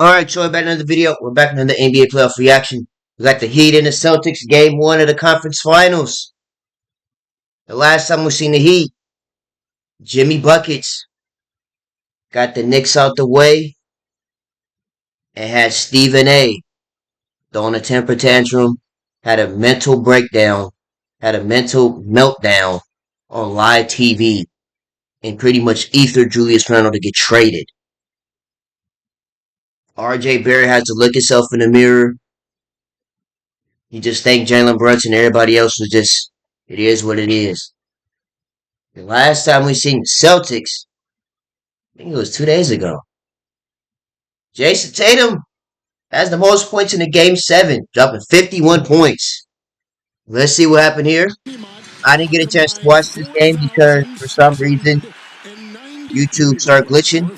Alright, so we're back in another video. We're back in the NBA playoff reaction. We got the Heat and the Celtics, game one of the conference finals. The last time we seen the Heat, Jimmy Buckets got the Knicks out the way and had Stephen A. throwing a temper tantrum, had a mental breakdown, had a mental meltdown on live TV, and pretty much ethered Julius Randle to get traded. RJ Barrett has to look himself in the mirror. You just think Jalen Brunson and everybody else was just, it is what it is. The last time we seen the Celtics, I think it was 2 days ago. Jason Tatum has the most points in the game 7, dropping 51 points. Let's see what happened here. I didn't get a chance to watch this game because for some reason YouTube started glitching.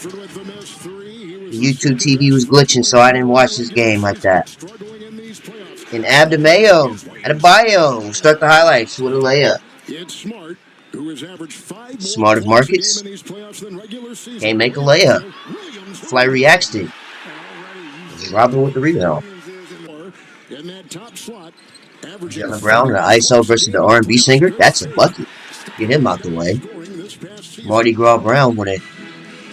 The YouTube TV was glitching, so I didn't watch this game like that. And Adebayo will start the highlights with a layup. Smart of Marcus can't make a layup. Fly reacts to it. Robin with the rebound. Jalen Brown, the ISO versus the R&B singer. That's a bucket. Get him out the way. Mardi Gras Brown when it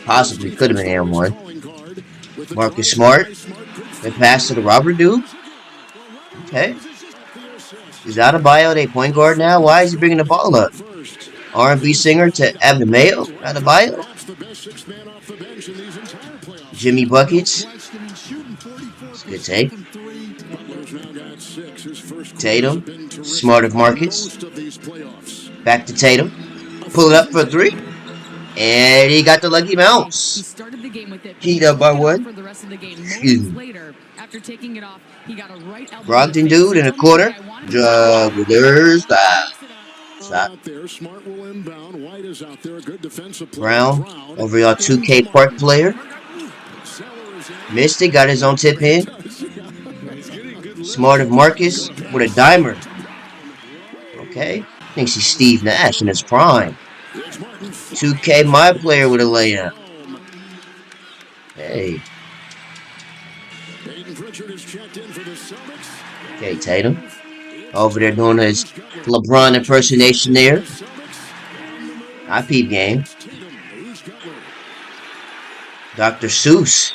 possibly could have been M1. Marcus Smart. They pass to the Robert dude. Okay. Is Adebayo a point guard now? Why is he bringing the ball up? R&B singer to Adebayo. Adebayo. Jimmy Buckets. It's a good take. Tatum. Smart of Marcus. Back to Tatum. Pull it up for a three. And he got the lucky bounce. Heat up by one. Excuse me. Brogdon dude in the corner. Jugglers style. Shot. Brown over y'all 2K Park player. Missed it, got his own tip in. Smart of Marcus with a dimer. Okay. Thinks he's Steve Nash in his prime. 2K my player with a layup. Hey. Okay, Tatum. Over there doing his LeBron impersonation there. I peep game. Dr. Seuss.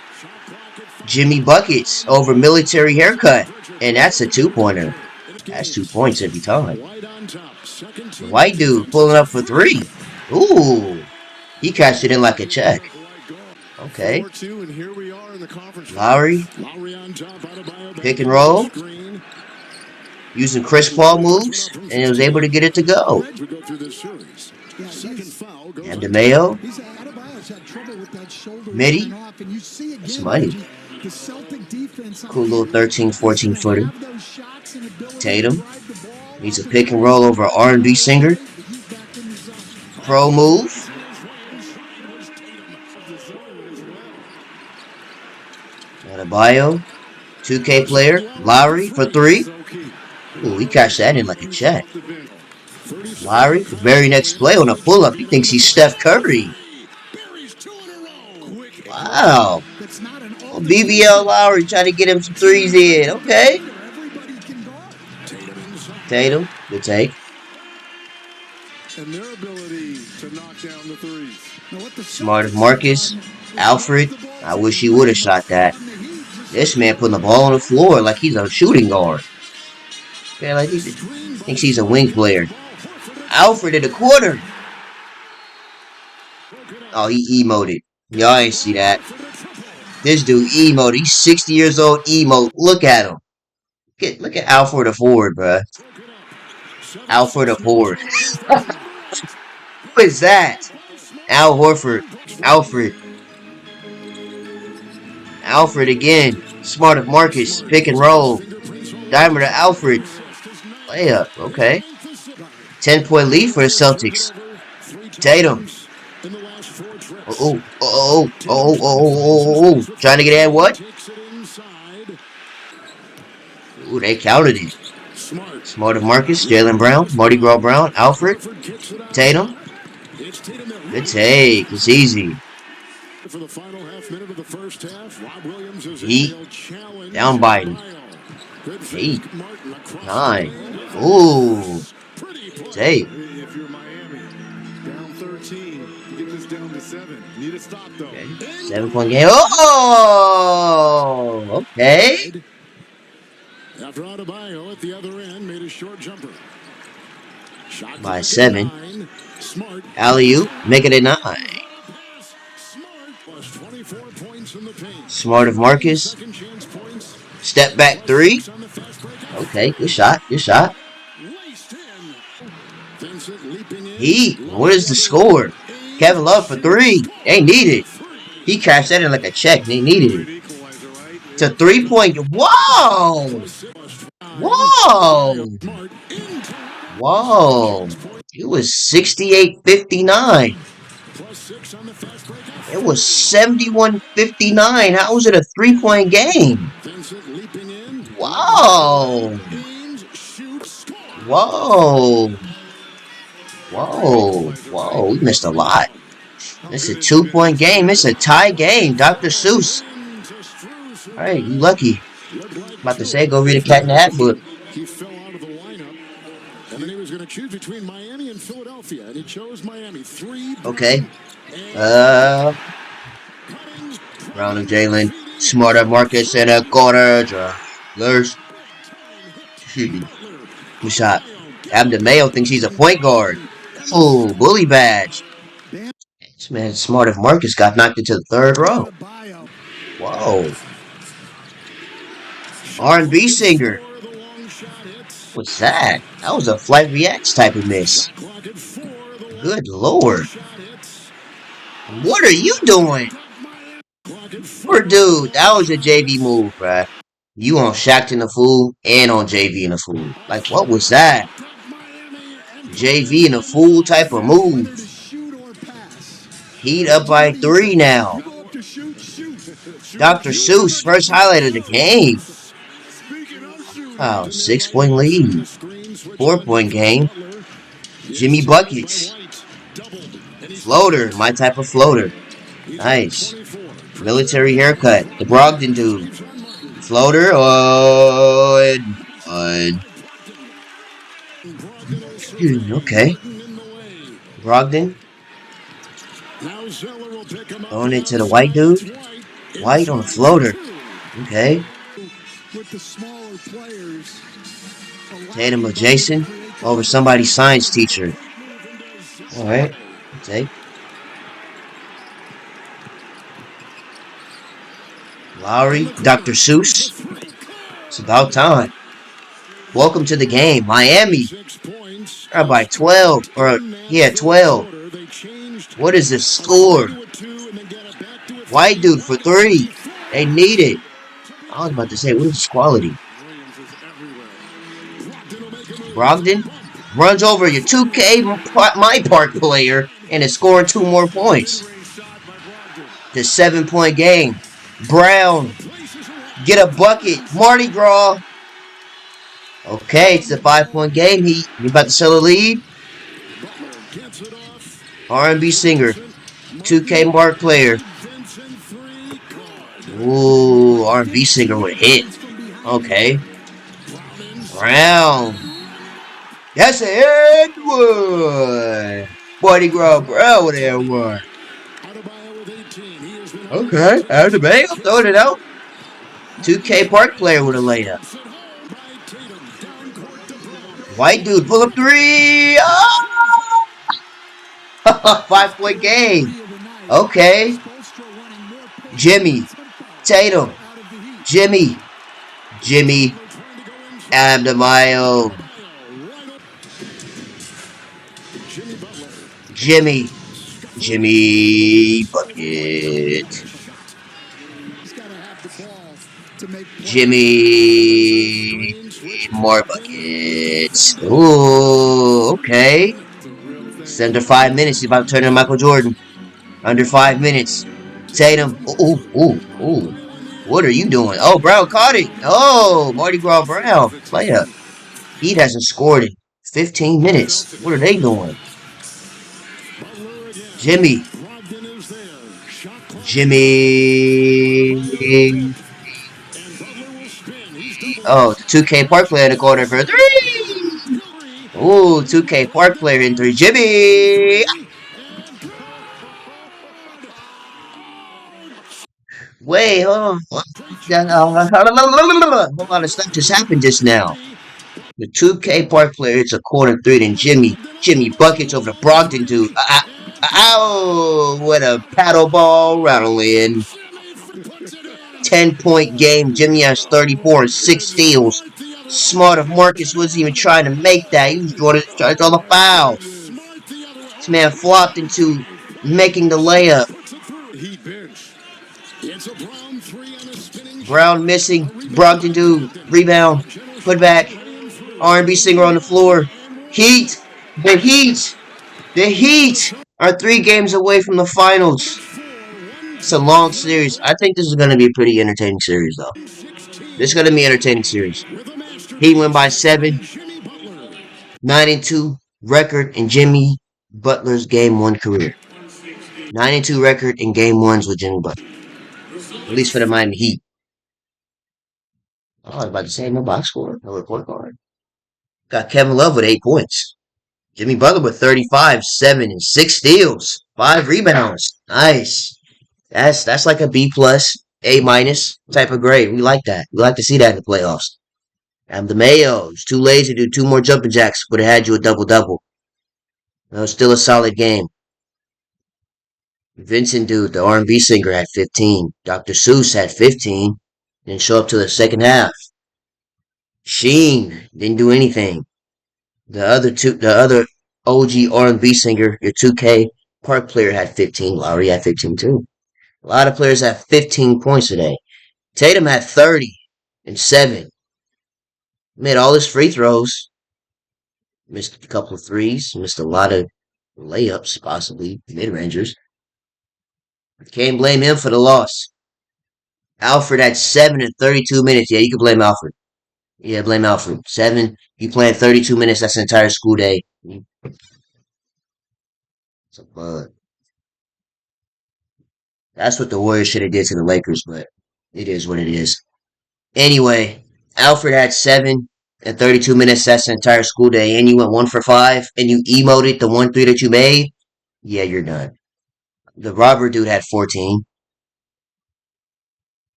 Jimmy Buckets over military haircut. And that's a two-pointer. That's 2 points every time. The white dude pulling up for three. Ooh. He cashed it in like a check. Okay. Lowry. Pick and roll. Using Chris Paul moves. And he was able to get it to go. And DeMayo. Midi. That's money. Cool little 13, 14 footer. Tatum. Needs a pick and roll over R&B singer. Pro move. Adebayo. 2K player. Lowry for three. Ooh, he cashed that in like a check. Lowry, the very next play on a pull-up, he thinks he's Steph Curry. Wow. Oh, BBL Lowry trying to get him some threes in. Okay. Tatum, good take. Smart of Marcus. Alfred, I wish he would have shot that. This man putting the ball on the floor like he's a shooting guard. Yeah, like he thinks he's a wing player. Alfred in the corner. Oh, he emoted. Y'all ain't see that. This dude emoted. He's 60 years old. Emote. Look at him. Look at Alfred the Ford, bruh. Alfred the Ford. Who is that? Al Horford. Alfred. Alfred again. Smart of Marcus. Pick and roll. Dimer to Alfred. Layup. Okay. 10-point lead for the Celtics. Tatum. Oh. Trying to get at what? Ooh, they counted it. Smart of Marcus. Jalen Brown. Mardi Gras Brown. Alfred. Tatum. Good take. It's easy. Heat. Down by 8, 9. Ooh. Dave. If you're Miami, down 13, you get this down to 7. Need a stop though. Okay. 7-point game. Oh, okay. After Adebayo at the other end made a short jumper. Shot By clock 7. 9. Smart. Alley-oop. Make it a 9. Smart plus 24 points in the paint. Smart of Marcus. Second chance points. Step back 3. Okay, good shot. Good shot. Heat. What is the score? Kevin Love for 3. They need it. He cashed that in like a check. They needed it. It's a 3-point. Whoa! Whoa! Whoa! It was 68-59. It was 71-59. How was it a 3-point game? Whoa! Whoa! Whoa! Whoa! We missed a lot. It's a 2-point game. It's a tie game. Dr. Seuss. All right, you lucky. About to say, go read a Cat in the Hat book. He fell out of the lineup, and then he was going to choose between Miami and Philadelphia, and he chose Miami. 3. Okay. Brown and Jalen. Smart of Marcus in a corner. Lurs. Good shot. Abden Mayo thinks he's a point guard. Oh, bully badge. This man Smart of Marcus got knocked into the 3rd row. Whoa. R&B singer. What's that? That was a Flight Reacts type of miss. Good lord. What are you doing? Poor dude, that was a JV move, bruh. You on Shaq in the fool and on JV in the fool. Like, what was that? JV in the fool type of move. Heat up by 3 now. Dr. Seuss, first highlight of the game. Oh, 6-point lead. 4-point game. Jimmy Buckets. Floater, my type of floater. Nice. Military haircut. The Brogdon dude. Floater. Oh, okay. Brogdon. Throwing it to the white dude. White on a floater. Okay. Tatum adjacent over somebody's science teacher. Alright. Okay. Lowry, Dr. Seuss. It's about time. Welcome to the game. Miami. They're by 12. 12. What is the score? White dude for 3. They need it. I was about to say, what is quality? Brogdon runs over your 2K My Park player and is scoring 2 more points. The 7-point game. Brown. Get a bucket. Mardi Gras. Okay, it's a 5-point game. You about to sell a lead? R&B singer. 2K Mark player. Ooh, R&B singer with a hit. Okay. Brown. That's a Edward. Mardi Gras Brown with Edward. Okay, Adebayo throwing it out. 2K Park player with a layup. White dude, pull up 3. Oh! 5-point game. Okay. Jimmy. Tatum. Jimmy. Adebayo. Jimmy bucket. Jimmy more buckets. Ooh, okay. It's under 5 minutes. He's about to turn into Michael Jordan. Under 5 minutes. Tatum. Ooh. What are you doing? Oh, Brown caught it. Oh, Mardi Gras Brown. Play up. Heat hasn't scored in 15 minutes. What are they doing? Jimmy. Jimmy. Oh, the 2K Park player in the corner for three. Ooh, 2K Park player in three. Jimmy. Wait, hold on. Hold on, stuff just happened just now. The 2K Park player hits a corner three, then Jimmy buckets over the Brogdon dude. Ow! What a paddle ball rattle in. 10-point game. Jimmy has 34 and 6 steals. Smart if Marcus wasn't even trying to make that. He was trying to draw the foul. This man flopped into making the layup. Brown missing. Brogdon dude. Rebound. Put back. R&B singer on the floor. Heat. The Heat. The Heat are 3 games away from the finals. It's a long series. I think this is going to be a pretty entertaining series, though. This is going to be an entertaining series. Heat win by 7. 9-2 record in Jimmy Butler's Game 1 career. 9-2 record in Game 1s with Jimmy Butler. At least for the Miami Heat. Oh, I was about to say no box score, no report card. Got Kevin Love with 8 points. Jimmy Butler with 35, 7, and 6 steals. 5 rebounds. Nice. That's like a B plus, A minus type of grade. We like that. We like to see that in the playoffs. And the Mayos, too lazy to do 2 more jumping jacks, would have had you a double-double. That was still a solid game. Vincent Dude, the R&B singer, had 15. Dr. Seuss had 15. Didn't show up till the second half. Sheen didn't do anything. The other OG R&B singer, your 2K Park player, had 15. Lowry had 15 too. A lot of players have 15 points today. Tatum had 30 and 7. Made all his free throws. Missed a couple of threes. Missed a lot of layups, possibly mid-rangers. Can't blame him for the loss. Alfred had 7 in 32 minutes. Yeah, you can blame Alfred. Yeah, blame Alfred. 7. You playing 32 minutes. That's an entire school day. It's a bug. That's what the Warriors should have did to the Lakers, but it is what it is. Anyway, Alfred had 7 in 32 minutes. That's an entire school day. And you went 1 for 5. And you emoted the 1 3 that you made. Yeah, you're done. The Robert dude had 14.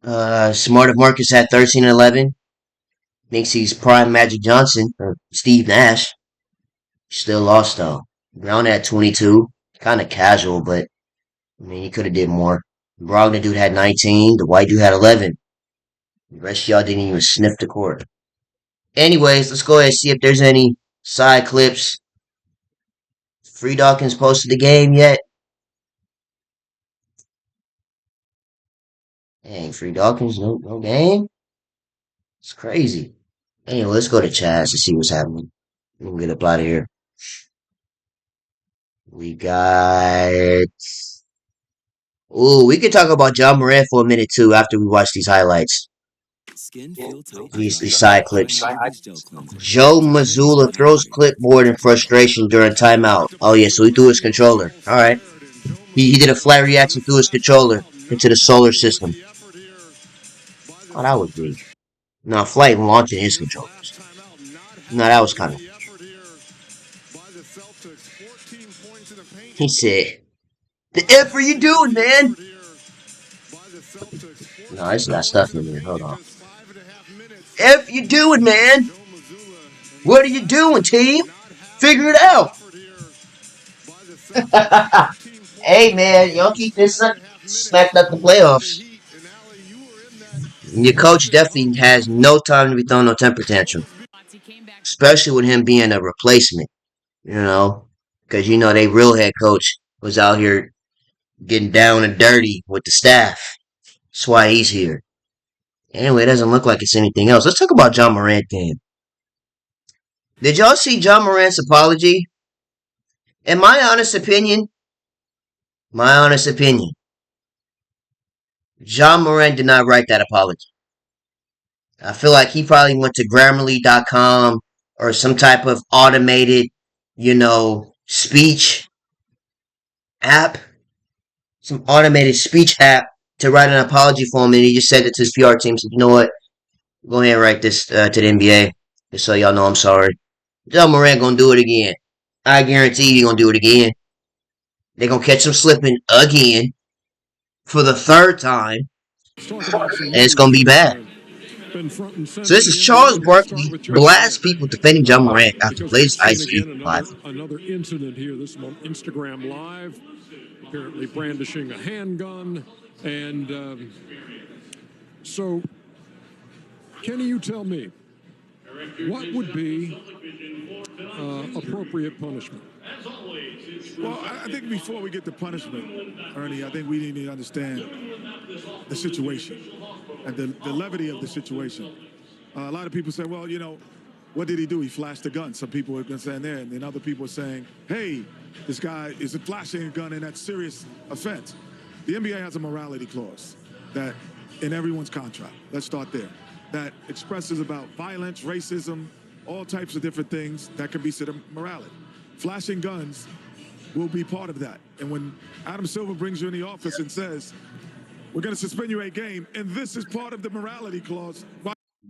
Smart of Marcus had 13 and 11. Thinks he's prime Magic Johnson or Steve Nash. Still lost though. Brown had 22. Kind of casual, but I mean, he could have did more. Brogdon dude had 19. The white dude had 11. The rest of y'all didn't even sniff the court. Anyways, let's go ahead and see if there's any side clips. Free Dawkins posted the game yet? Dang, Free Dawkins, no game? It's crazy. Anyway, let's go to Chaz to see what's happening. We'll get up out of here. We got. Ooh, we could talk about John Morant for a minute too after we watch these highlights. These side clips. Joe Mazzulla throws clipboard in frustration during timeout. Oh yeah, so he threw his controller. All right, he did a flat reaction through his controller into the solar system. Oh, that was weak. No, Flight launching his controllers. No, that was kind of. He said, "The F are you doing, man?" No, it's got stuff in there. Hold on. F you doing, man? What are you doing, team? Figure it out. Hey, man, y'all keep this up. Smacked up the playoffs. Your coach definitely has no time to be throwing no temper tantrum. Especially with him being a replacement, you know? Because, they real head coach was out here getting down and dirty with the staff. That's why he's here. Anyway, it doesn't look like it's anything else. Let's talk about John Morant game. Did y'all see John Morant's apology? In my honest opinion, John Morant did not write that apology. I feel like he probably went to Grammarly.com or some type of automated, speech app some automated speech app to write an apology for him, and he just sent it to his PR team. Said, you know what? Go ahead and write this to the NBA, just so y'all know I'm sorry. Ja Morant gonna do it again. I guarantee he gonna do it again. They gonna catch him slipping again for the third time, Let's talk about some and it's news gonna be that's bad. been front and So center this in is the NBA. Charles And let's start Barkley with Ja blasts Morant. people defending Ja Morant after Because we've latest seen isolation again five. another incident here this month. Instagram Live, apparently brandishing a handgun. And so, Kenny, you tell me, what would be appropriate punishment? Well, I think before we get to punishment, Ernie, I think we need to understand the situation and the levity of the situation. A lot of people say, well, what did he do? He flashed a gun. Some people are saying there, and then other people are saying, hey, this guy is flashing a gun, and that's serious offense. The NBA has a morality clause that in everyone's contract. Let's start there. That expresses about violence, racism, all types of different things that can be considered morality. Flashing guns will be part of that. And when Adam Silver brings you in the office and says, we're going to suspend you a game, and this is part of the morality clause.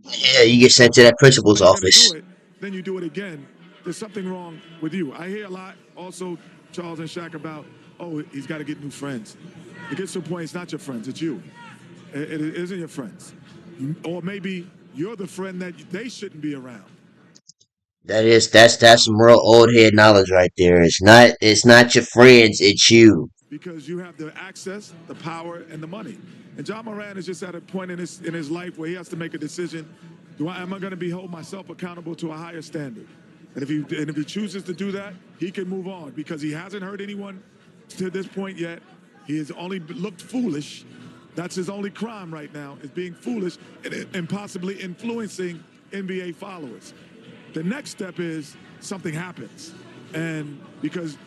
Yeah, you get sent to that principal's When you're going to office. do it, then you do it again. There's something wrong with you. I hear a lot also, Charles and Shaq, about, oh, he's got to get new friends. It gets to a point, it's not your friends, it's you. It isn't your friends. Or maybe you're the friend that they shouldn't be around. That's some real old head knowledge right there. It's not your friends, it's you. Because you have the access, the power, and the money. And Ja Morant is just at a point in his life where he has to make a decision. Am I going to hold myself accountable to a higher standard? And if he chooses to do that, he can move on because he hasn't hurt anyone to this point yet. He has only looked foolish. That's his only crime right now, is being foolish and possibly influencing NBA followers. The next step is something happens. And because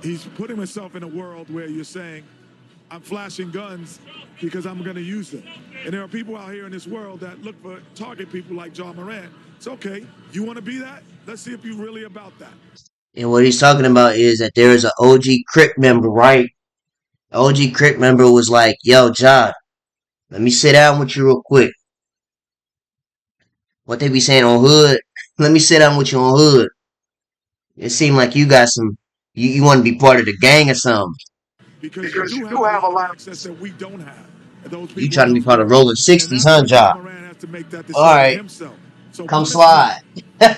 he's putting himself in a world where you're saying, I'm flashing guns because I'm going to use them. And there are people out here in this world that look for target people like Ja Morant. It's okay. You want to be that? Let's see if you're really about that. And what he's talking about is that there is an OG Crip member, right? OG Crip member was like, yo, Ja, let me sit down with you real quick. What they be saying on Hood? Let me sit down with you on Hood. It seemed like you got you want to be part of the gang or something. Because you do have a lot of access that we don't have. And those You people in trying to be those part of worlds. Rolling And 60s, that's huh, where Ja Ja? Morant has to make that decision Alright, himself. So come punishment slide.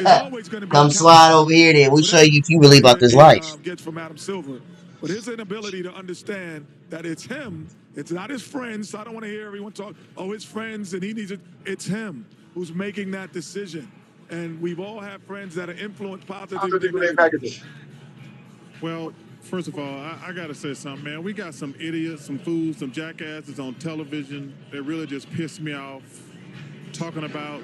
is always going to be Come slide accountable over here then. for We'll show whatever you if you really about this he life. gets from Adam Silver. But his inability to understand that it's him, it's not his friends. So I don't want to hear everyone talk, oh, his friends, and he needs it. It's him who's making that decision. And we've all had friends that are influenced positively and negatively. Well, first of all, I got to say something, man. We got some idiots, some fools, some jackasses on television that really just piss me off. Talking about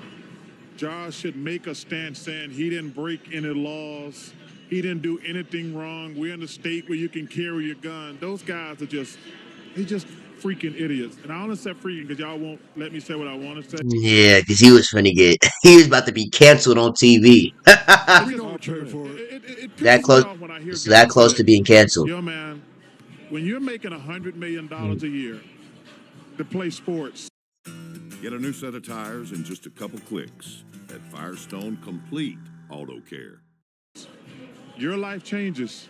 Josh should make a stand saying he didn't break any laws. He didn't do anything wrong. We're in a state where you can carry your gun. Those guys are just freaking idiots. And I only say freaking because y'all won't let me say what I want to say. Yeah, because he was finna he was about to be canceled on TV. We don't pay for it. It that pisses me close, off when I hear it's that guys close say, to being canceled. yo, man, when you're making $100 million a year to play sports. Get a new set of tires in just a couple clicks at Firestone Complete Auto Care. Your life changes.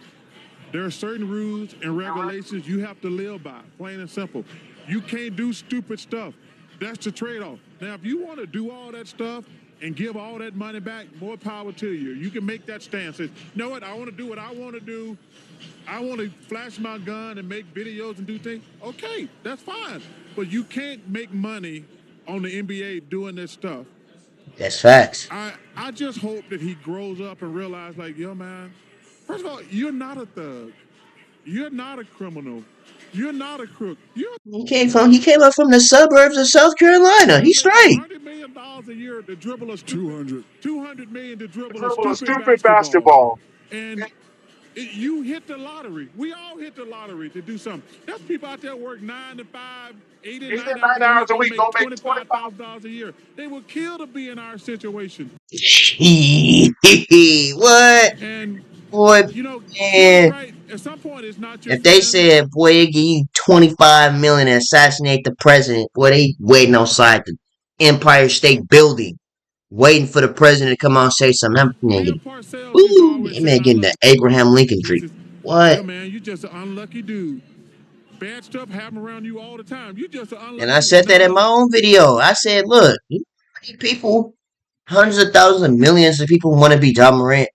There are certain rules and regulations you have to live by, plain and simple. You can't do stupid stuff. That's the trade-off. Now, if you want to do all that stuff and give all that money back, more power to you. You can make that stance. Say, you know what? I want to do what I want to do. I want to flash my gun and make videos and do things. Okay, that's fine. But you can't make money on the NBA doing this stuff. That's facts. I just hope that he grows up and realizes, like, yo, man, first of all, you're not a thug. You're not a criminal. You're not a crook. He came up from the suburbs of South Carolina. He's Making straight. $100 million a year to dribble a 200 million to dribble a Dribble a stupid stupid basketball. basketball. And you hit the lottery. We all hit the lottery to do something. There's people out there work 9 to 5, 8 and 8 9 to hours 9 a hours week, a only week, make don't make 25. $25,000 a year. They would kill to be in our situation. What? And Boy, you're man. right. at some point, it's not your If they family. said, boy, they give you 25 million to assassinate the president, boy, they waiting outside the Empire State Building, waiting for the president to come out and say something. I'm Bill thinking, Parcells used to ooh, always that say, man and I getting love the it. Abraham Lincoln He treatment. says, What? "Yeah, man, you just an unlucky dude. Bad stuff happen around you all the time. You just an And I unlucky dude." said that in my No, own video. I said, look, people, hundreds of thousands of millions of people want to be John Morant.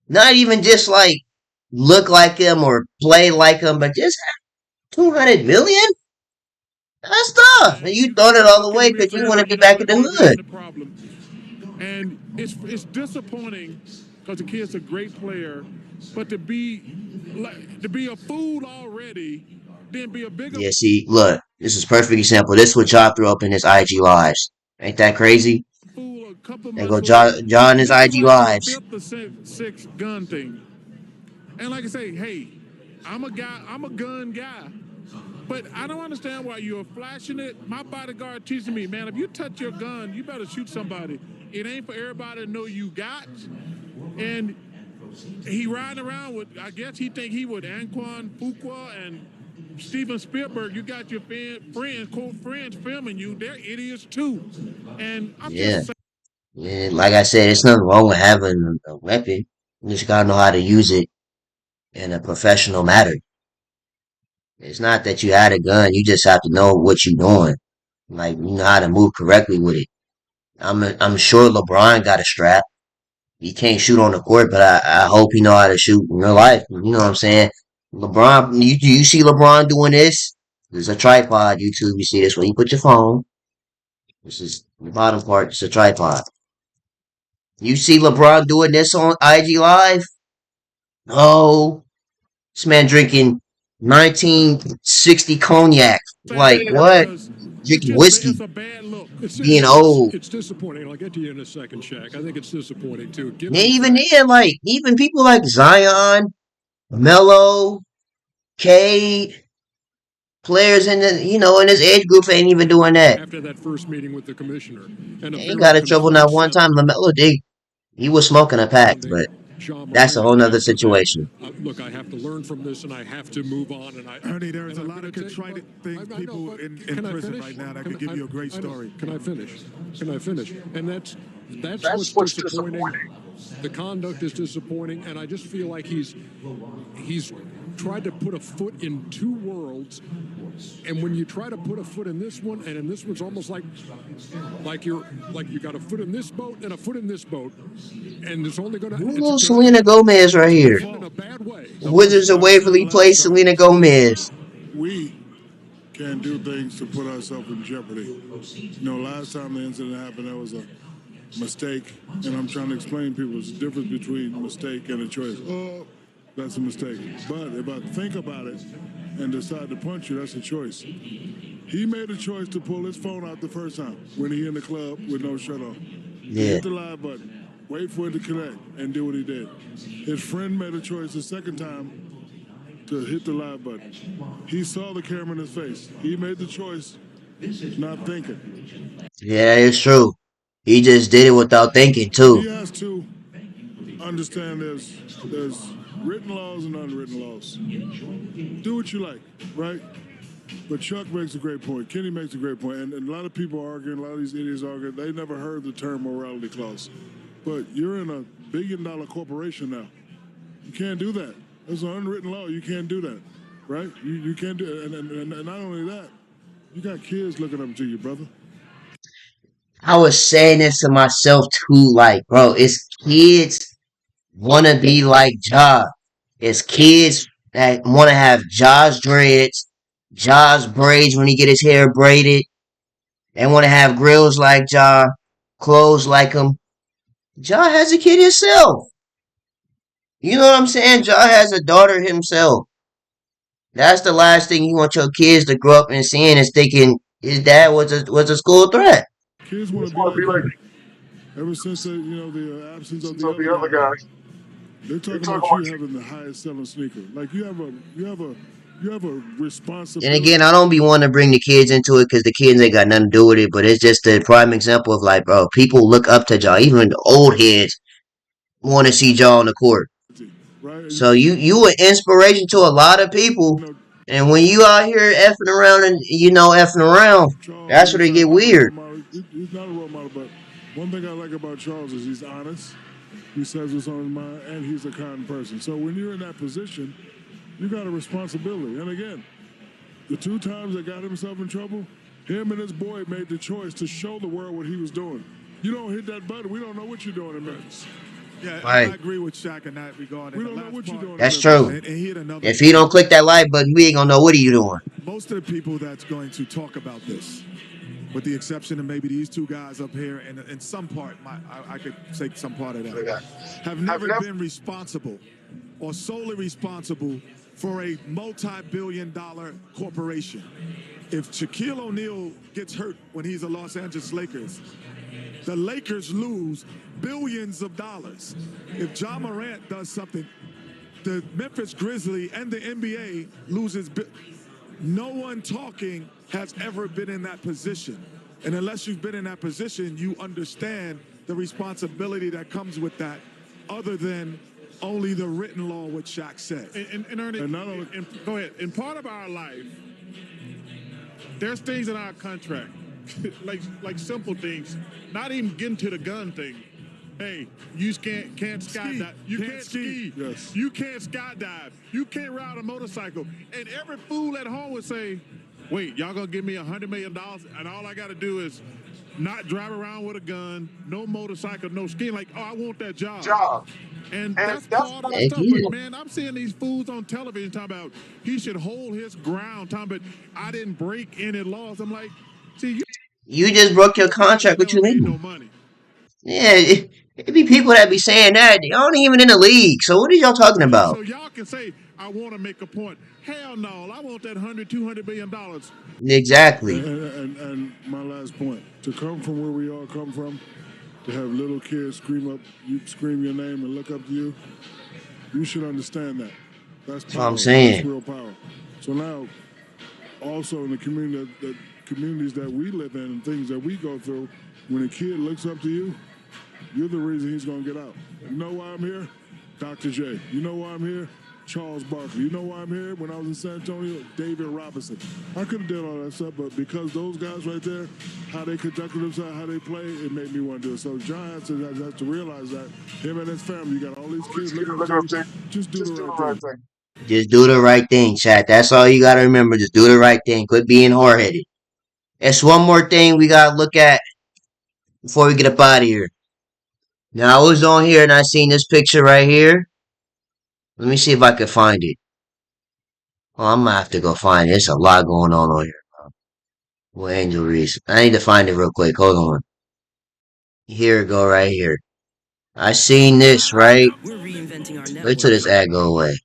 Not even just like look like him or play like him, but just 200 million? That's tough. And man, you you throwing it can't all look at away me and because say, you want "Well, to be you know back in what? the Maybe I hood. ain't the problem." And it's disappointing because the kid's a great player, but to be a fool already, then be a bigger Yeah, see, look, this is a perfect example. This is what y'all threw up in his IG lives. Ain't that crazy? fool a couple And months go later. John his This is IG like the lives. fifth or sixth gun thing. And like I say, hey, I'm a gun guy. But I don't understand why you're flashing it. My bodyguard teaching me, man, if you touch your gun, you better shoot somebody. It ain't for everybody to know you got. And he riding around with, I guess he think he with Antoine Fuqua and Steven Spielberg. You got your friends, quote friends, filming you. They're idiots too. And I'm Yeah. just saying. Yeah, like I said, there's nothing wrong with having a weapon. You just gotta know how to use it in a professional manner. It's not that you had a gun, you just have to know what you're doing. Like you know how to move correctly with it. I'm sure LeBron got a strap. He can't shoot on the court, but I hope he know how to shoot in real life. You know what I'm saying? LeBron, you see LeBron doing this? There's a tripod. YouTube, you see this where you put your phone. This is the bottom part. It's a tripod. You see LeBron doing this on IG Live? No, this man drinking 1960 cognac. Like Sad what? because Drinking it's whiskey, a bad look. being old. It's disappointing. I'll get to you in a second, Shaq. I think it's disappointing too, And given the even fact. then, like even people like Zion, Melo, Cade, players in the in his age group ain't even doing that. After that first meeting with the commissioner, and a They ain't very got in trouble not one conclusive time. LaMelo did. He was smoking a pack, sounding but John that's a whole Morant nother after that. situation. Look, I have to learn from this, and I have to move on. And Ernie, there is and a I'm lot of gonna take- contrite things, I know, people but in can I prison finish? right now that Can could give I- you a great I know. story. Can I finish? Can I finish? And that's what's disappointing. The conduct is disappointing, and I just feel like he's tried to put a foot in two worlds. And when you try to put a foot in this one, and in this one's almost like you got a foot in this boat and a foot in this boat, and it's only gonna Little Selena Gomez right here. end in a bad way. Wizards of Like I said Waverly last Place, time, Selena Gomez. we can do things to put ourselves in jeopardy. Last time the incident happened, there was a mistake, and I'm trying to explain to people there's a difference between a mistake and a choice. Oh, that's a mistake. But if I think about it and decide to punch you, that's a choice. He made a choice to pull his phone out the first time when he in the club with no shirt on. He Yeah. hit the live button, wait for it to connect, and do what he did. His friend made a choice the second time to hit the live button. He saw the camera in his face. He made the choice, not thinking. Yeah, it's true. He just did it without thinking too. He has to understand there's written laws and unwritten laws. Do what you like, right? But Chuck makes a great point. Kenny makes a great point. And a lot of people are arguing, a lot of these idiots are arguing, they never heard the term morality clause. But you're in a billion-dollar corporation now. You can't do that. There's an unwritten law. You can't do that, right? You can't do it. And not only that, you got kids looking up to you, brother. I was saying this to myself too, like, bro, it's kids wanna be like Ja. It's kids that wanna have Ja's dreads, Ja's braids when he get his hair braided. They wanna have grills like Ja, clothes like him. Ja has a kid himself. You know what I'm saying? Ja has a daughter himself. That's the last thing you want your kids to grow up and seeing is thinking his dad was a school threat. Kids want to be like you. Ever since the absence of the other guys, they're talking about you having the highest selling sneaker. Like you have a And responsibility. again, I don't be wanting to bring the kids into it because the kids ain't got nothing to do with it. But it's just a prime example of like, bro, people look up to Ja. Even the old heads want to see Ja on the court. right? So you an inspiration to a lot of people. You know, And when you out here effing around and effing around, Charles that's where is they get not a role weird. model. He's not a role model, but one thing I like about Charles is he's honest. He says what's on his mind, and he's a kind person. So when you're in that position, you got a responsibility. And again, the 2 times that got himself in trouble, him and his boy made the choice to show the world what he was doing. You don't hit that button, we don't know what you're doing in Memphis. Yeah, Right. I agree with Shaq in that regard. We And don't the know last what you're part, doing in That's Memphis. true. and he had another. If he don't click that like button, we ain't gonna know what are you doing. Most of the people that's going to talk about this, with the exception of maybe these 2 guys up here, and in some part, I could take some part of that, have never been responsible or solely responsible for a multi-billion-dollar corporation. If Shaquille O'Neal gets hurt when he's a Los Angeles Lakers, the Lakers lose billions of dollars. If Ja Morant does something, the Memphis Grizzlies and the NBA loses. No one talking has ever been in that position. And unless you've been in that position, you understand the responsibility that comes with that, other than only the written law, what Shaq said. And Ernie, go ahead. In part of our life, there's things in our contract, like simple things, not even getting to the gun thing. Hey, you can't skydive. You can't ski. Yes. You can't skydive. You can't ride a motorcycle. And every fool at home would say, wait, y'all gonna give me $100 million and all I gotta do is not drive around with a gun, no motorcycle, no skiing. Like, oh, I want that job. And that's part of the Heck stuff. yeah. But man, I'm seeing these fools on television talking about he should hold his ground, talking about I didn't break any laws. I'm like, see, You just broke your contract. What you made mean? no money. Yeah, it be people that be saying that. They aren't even in the league. So what are y'all talking about? So y'all can say, I want to make a point. Hell no, I want that $200 billion. Exactly. And my last point, to come from where we all come from, to have little kids scream your name and look up to you, you should understand that. That's That's what I'm power. saying. That's real power. So now, also in the communities that we live in and things that we go through, when a kid looks up to you, you're the reason he's going to get out. You know why I'm here? Dr. J. You know why I'm here? Charles Barkley. You know why I'm here? When I was in San Antonio, David Robinson. I could have done all that stuff, but because those guys right there, how they conducted themselves, how they play, it made me want to do it. So John has to realize that him and his family, you got all these kids looking up to you, just do the right thing. Just do the right thing, chat. That's all you gotta remember. Just do the right thing. Quit being hard-headed. That's one more thing we gotta look at before we get up out of here. Now, I was on here and I seen this picture right here. Let me see if I can find it. Oh, I'm gonna have to go find it. There's a lot going on here. Well, Angel Reese. I need to find it real quick. Hold on. Here it go right here. I seen this, right? We're reinventing our Wait till network. this ad go away.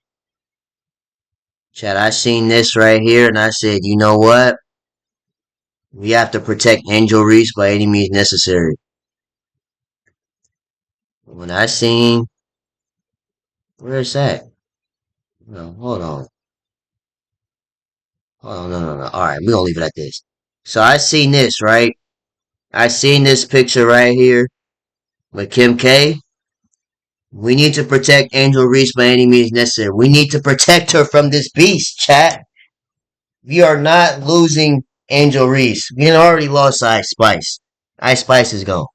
Chad, I seen this right here and I said, you know what? We have to protect Angel Reese by any means necessary. When I seen, where's that? No, hold on. Hold on, no. Alright, we're gonna leave it at this. So I seen this, right? I seen this picture right here with Kim K. We need to protect Angel Reese by any means necessary. We need to protect her from this beast, chat. We are not losing Angel Reese. We already lost Ice Spice. Ice Spice is gone.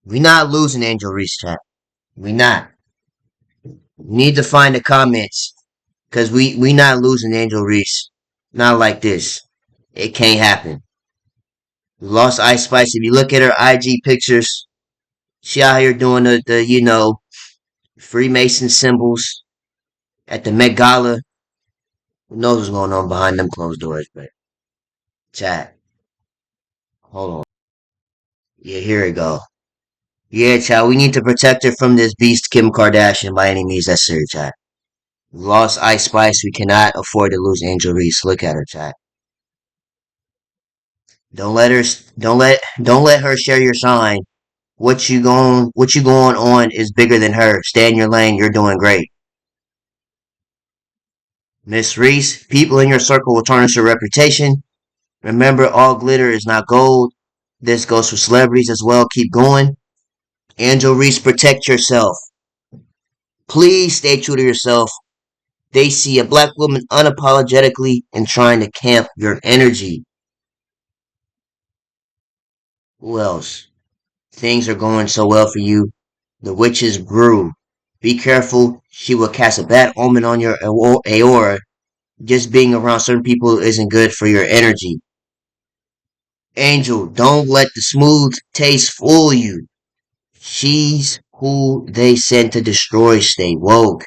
We not losing Angel Reese, chat. We not. We need to find the comments. Cause we not losing Angel Reese. Not like this. It can't happen. We lost Ice Spice. If you look at her IG pictures, she out here doing the Freemason symbols at the Met Gala. Who knows what's going on behind them closed doors, but chat. Hold on. Yeah, here we go. Yeah, chat, we need to protect her from this beast Kim Kardashian by any means necessary, chat. We lost Ice Spice. We cannot afford to lose Angel Reese. Look at her, chat. Don't let her share your shine. What you going on is bigger than her. Stay in your lane. You're doing great. Miss Reese, people in your circle will tarnish your reputation. Remember, all glitter is not gold. This goes for celebrities as well. Keep going. Angel Reese, protect yourself. Please stay true to yourself. They see a black woman unapologetically and trying to camp your energy. Who else? Things are going so well for you. The witch's brew. Be careful. She will cast a bad omen on your aura. Just being around certain people isn't good for your energy. Angel, don't let the smooth taste fool you. She's who they sent to destroy. Stay woke.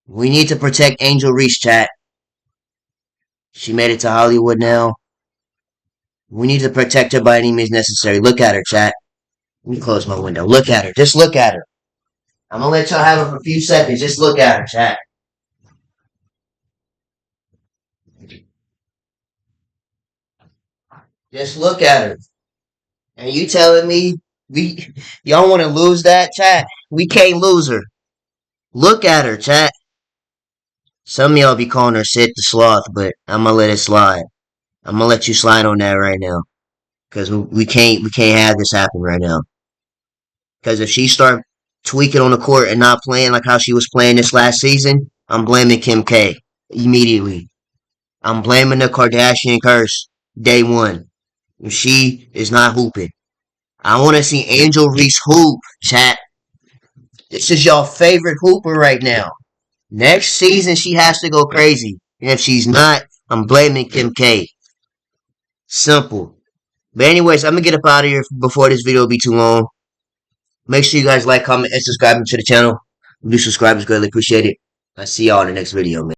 We need to protect Angel Reese, chat. She made it to Hollywood now. We need to protect her by any means necessary. Look at her, chat. Let me close my window. Look at her. Just look at her. I'm gonna let y'all have her for a few seconds. Just look at her, chat. Just look at her. And you telling me we y'all want to lose that, chat? We can't lose her. Look at her, chat. Some of y'all be calling her Sid the Sloth, but I'm gonna let it slide. I'm gonna let you slide on that right now, because we can't have this happen right now. Because if she start tweaking on the court and not playing like how she was playing this last season, I'm blaming Kim K immediately. I'm blaming the Kardashian curse day one. She is not hooping. I want to see Angel Reese hoop, chat. This is your favorite hooper right now. Next season, she has to go crazy. And if she's not, I'm blaming Kim K. Simple. But anyways, I'm going to get up out of here before this video be too long. Make sure you guys like, comment, and subscribe to the channel. If you subscribe, it's greatly appreciated. I'll see y'all in the next video, man.